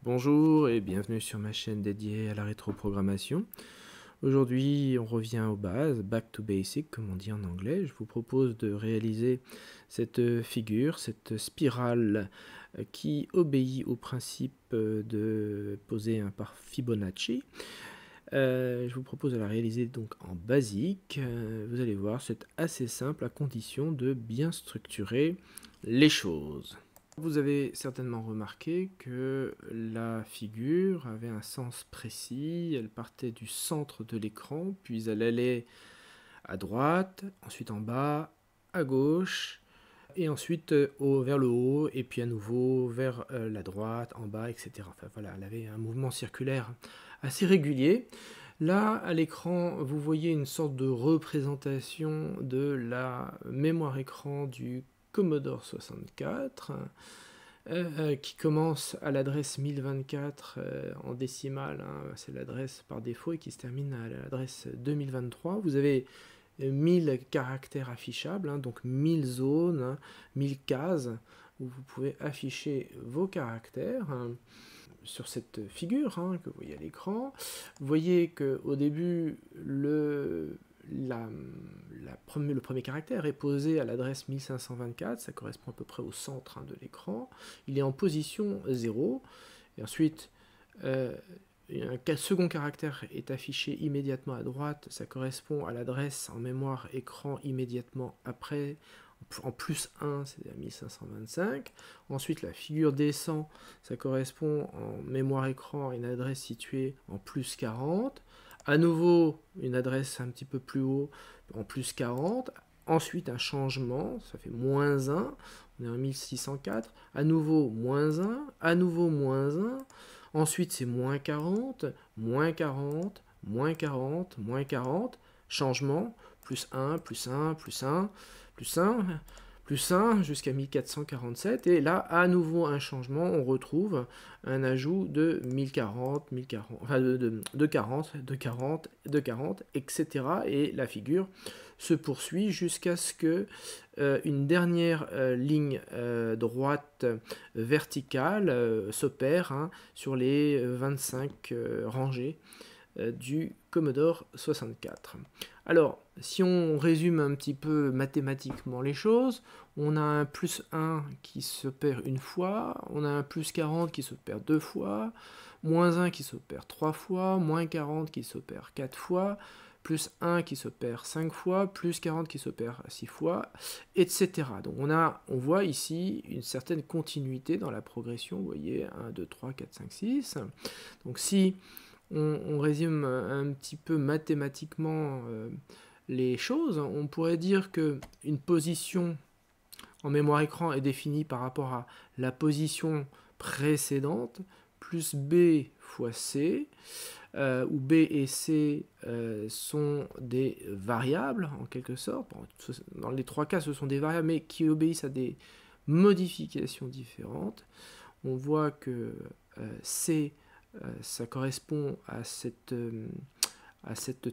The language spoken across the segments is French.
Bonjour et bienvenue sur ma chaîne dédiée à la rétroprogrammation. Aujourd'hui, on revient aux bases, back to basic comme on dit en anglais. Je vous propose de réaliser cette figure, cette spirale qui obéit au principe de poser un par Fibonacci. Je vous propose de la réaliser donc en basique. Vous allez voir, c'est assez simple à condition de bien structurer les choses. Vous avez certainement remarqué que la figure avait un sens précis, elle partait du centre de l'écran, puis elle allait à droite, ensuite en bas, à gauche, et ensuite vers le haut, et puis à nouveau vers la droite, en bas, etc. Enfin voilà, elle avait un mouvement circulaire assez régulier. Là, à l'écran, vous voyez une sorte de représentation de la mémoire écran du Commodore 64, qui commence à l'adresse 1024 en décimale, hein, c'est l'adresse par défaut, et qui se termine à l'adresse 2023. Vous avez 1000 caractères affichables, hein, donc 1000 zones, hein, 1000 cases, où vous pouvez afficher vos caractères. Sur cette figure que vous voyez à l'écran, vous voyez qu'au début, le premier caractère est posé à l'adresse 1524, ça correspond à peu près au centre de l'écran. Il est en position 0, et ensuite un second caractère est affiché immédiatement à droite, ça correspond à l'adresse en mémoire écran immédiatement après, en plus 1, c'est à 1525. Ensuite, la figure descend, ça correspond en mémoire écran à une adresse située en plus 40. À nouveau, une adresse un petit peu plus haut, en plus 40. Ensuite, un changement, ça fait moins 1, on est en 1604. À nouveau, moins 1, à nouveau, moins 1. Ensuite, c'est moins 40, moins 40, moins 40, moins 40. Changement, plus 1, plus 1, plus 1, plus 1, plus 1, jusqu'à 1447. Et là, à nouveau un changement, on retrouve un ajout de 1040, 1040, enfin de 40, de 40, de 40, etc. Et la figure se poursuit jusqu'à ce que une dernière ligne droite verticale s'opère sur les 25 rangées du Commodore 64. Alors, si on résume un petit peu mathématiquement les choses, on a un plus 1 qui se perd une fois, on a un plus 40 qui se perd deux fois, moins 1 qui se perd trois fois, moins 40 qui se perd quatre fois, plus 1 qui se perd 5 fois, plus 40 qui se perd 6 fois, etc. Donc on voit ici une certaine continuité dans la progression, vous voyez, 1, 2, 3, 4, 5, 6. Donc si on résume un petit peu mathématiquement les choses, on pourrait dire qu'une position en mémoire écran est définie par rapport à la position précédente, plus B fois C, où B et C sont des variables, en quelque sorte. Bon, dans les trois cas, ce sont des variables, mais qui obéissent à des modifications différentes. On voit que C, ça correspond à cette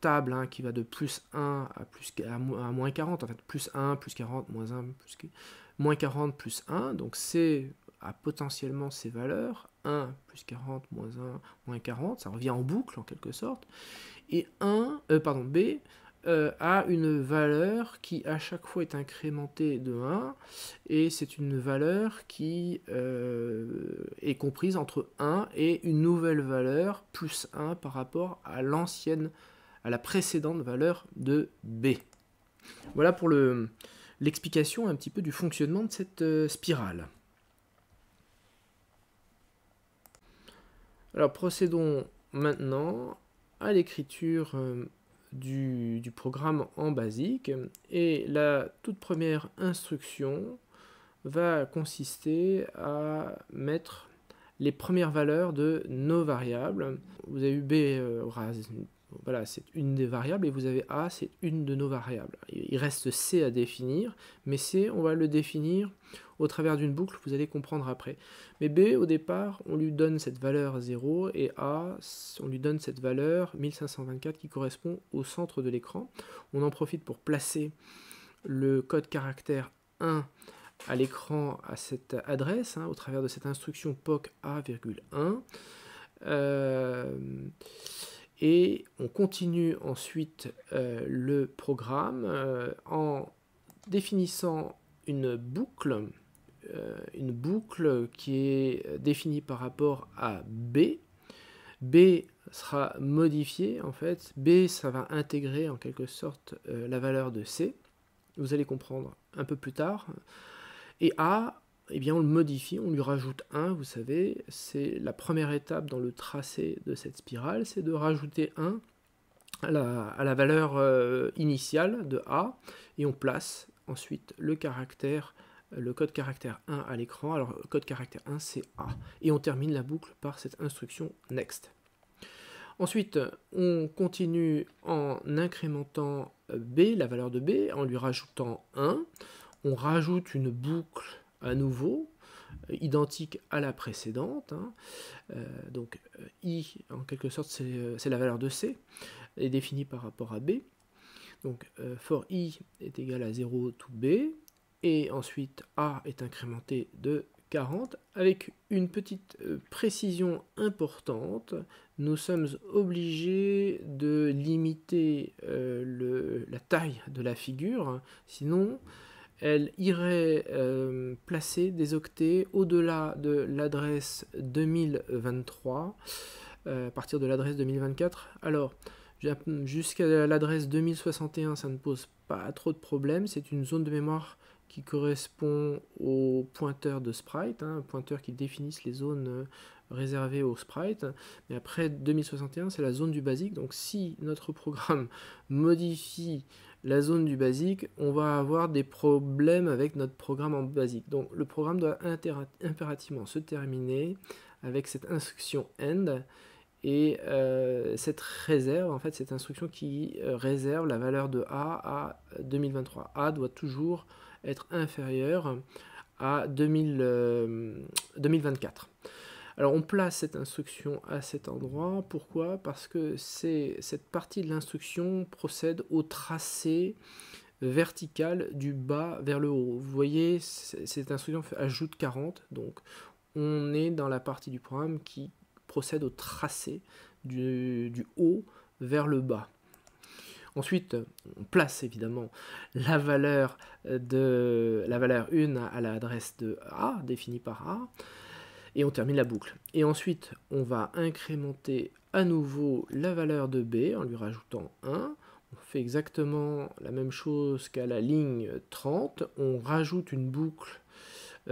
table qui va de plus 1 à moins 40, en fait, plus 1, plus 40, moins 1, moins 40, plus 1, donc C a potentiellement ces valeurs, 1, plus 40, moins 1, moins 40, ça revient en boucle en quelque sorte, et B a une valeur qui à chaque fois est incrémentée de 1, et c'est une valeur qui est comprise entre 1 et une nouvelle valeur, plus 1 par rapport à la précédente valeur de B. Voilà pour l'explication un petit peu du fonctionnement de cette spirale. Alors procédons maintenant à l'écriture du programme en basique, et la toute première instruction va consister à mettre les premières valeurs de nos variables. Vous avez eu B, voilà, c'est une des variables, et vous avez A, c'est une de nos variables. Il reste C à définir, mais C, on va le définir au travers d'une boucle, vous allez comprendre après. Mais B, au départ, on lui donne cette valeur 0, et A, on lui donne cette valeur 1524 qui correspond au centre de l'écran. On en profite pour placer le code caractère 1 à l'écran à cette adresse, au travers de cette instruction POC A,1. Et on continue ensuite le programme en définissant une boucle qui est définie par rapport à B. B sera modifié en fait. B, ça va intégrer en quelque sorte la valeur de C. Vous allez comprendre un peu plus tard. Et A, eh bien, on le modifie, on lui rajoute 1, vous savez, c'est la première étape dans le tracé de cette spirale, c'est de rajouter 1 à la valeur initiale de A, et on place ensuite le code caractère 1 à l'écran. Alors, le code caractère 1, c'est A. Et on termine la boucle par cette instruction next. Ensuite, on continue en incrémentant B, la valeur de B, en lui rajoutant 1. On rajoute une boucle à nouveau, identique à la précédente. Donc I, en quelque sorte, c'est la valeur de C, est définie par rapport à B. Donc for I est égal à 0 to B, et ensuite A est incrémenté de 40, avec une petite précision importante. Nous sommes obligés de limiter la taille de la figure, sinon elle irait placer des octets au-delà de l'adresse 2023, à partir de l'adresse 2024. Alors, jusqu'à l'adresse 2061, ça ne pose pas trop de problèmes. C'est une zone de mémoire qui correspond au pointeur de sprite, un pointeur qui définisse les zones réservées au sprite. Mais après 2061, c'est la zone du basique. Donc si notre programme modifie la zone du basique, on va avoir des problèmes avec notre programme en basique. Donc le programme doit impérativement se terminer avec cette instruction end, et cette réserve, en fait, cette instruction qui réserve la valeur de A à 2023. A doit toujours être inférieur à 2024. Alors on place cette instruction à cet endroit. Pourquoi? Parce que cette partie de l'instruction procède au tracé vertical du bas vers le haut. Vous voyez, cette instruction ajoute 40, donc on est dans la partie du programme qui procède au tracé du haut vers le bas. Ensuite, on place évidemment la valeur 1 à l'adresse de A, définie par A, et on termine la boucle. Et ensuite, on va incrémenter à nouveau la valeur de B en lui rajoutant 1. On fait exactement la même chose qu'à la ligne 30. On rajoute une boucle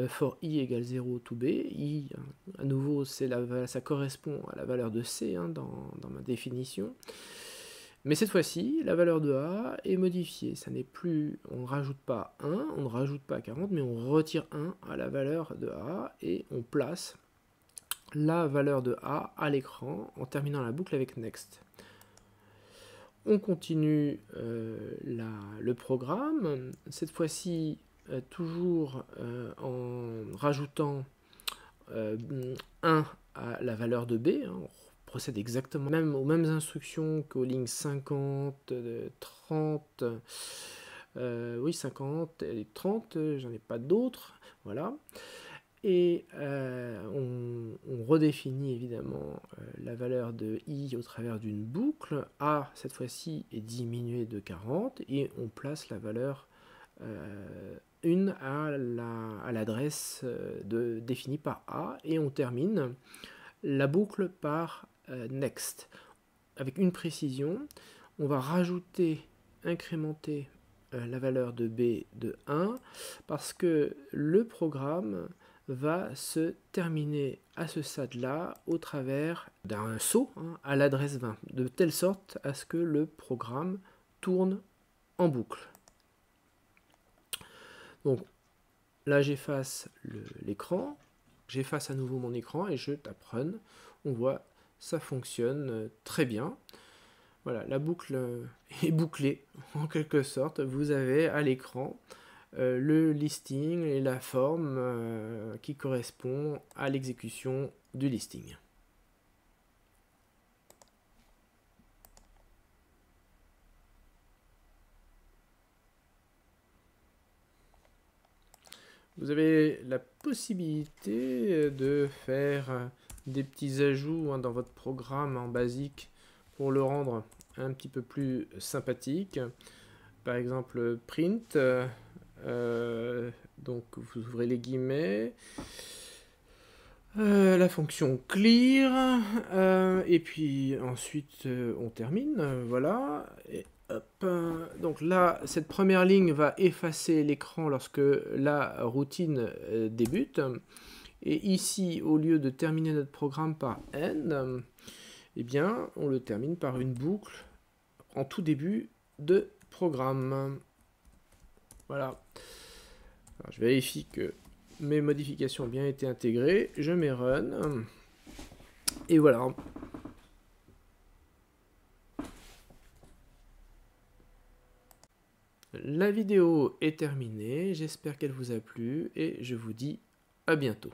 for I égale 0 to B. I, à nouveau, ça correspond à la valeur de C dans ma définition. Mais cette fois-ci, la valeur de A est modifiée. Ça n'est plus, on ne rajoute pas 1, on ne rajoute pas 40, mais on retire 1 à la valeur de A et on place la valeur de A à l'écran en terminant la boucle avec next. On continue le programme, cette fois-ci toujours en rajoutant 1 à la valeur de B. On procède exactement aux mêmes instructions qu'aux lignes 50, 30, oui 50 et 30, j'en ai pas d'autres, voilà. Et on redéfinit évidemment la valeur de I au travers d'une boucle. A, cette fois-ci, est diminué de 40 et on place la valeur 1 à l'adresse définie par A et on termine la boucle par next. Avec une précision, on va incrémenter la valeur de B de 1 parce que le programme va se terminer à ce stade-là au travers d'un saut à l'adresse 20, de telle sorte à ce que le programme tourne en boucle. Donc là j'efface l'écran, j'efface à nouveau mon écran et je tape Run. On voit, ça fonctionne très bien. Voilà, la boucle est bouclée en quelque sorte. Vous avez à l'écran le listing et la forme qui correspond à l'exécution du listing. Vous avez la possibilité de faire des petits ajouts dans votre programme en basique pour le rendre un petit peu plus sympathique. Par exemple, print, donc vous ouvrez les guillemets, la fonction clear, et puis ensuite on termine, voilà. Et hop, donc là, cette première ligne va effacer l'écran lorsque la routine débute. Et ici, au lieu de terminer notre programme par end, eh bien, on le termine par une boucle en tout début de programme. Voilà. Alors, je vérifie que mes modifications ont bien été intégrées. Je mets run. Et voilà. La vidéo est terminée. J'espère qu'elle vous a plu et je vous dis à bientôt.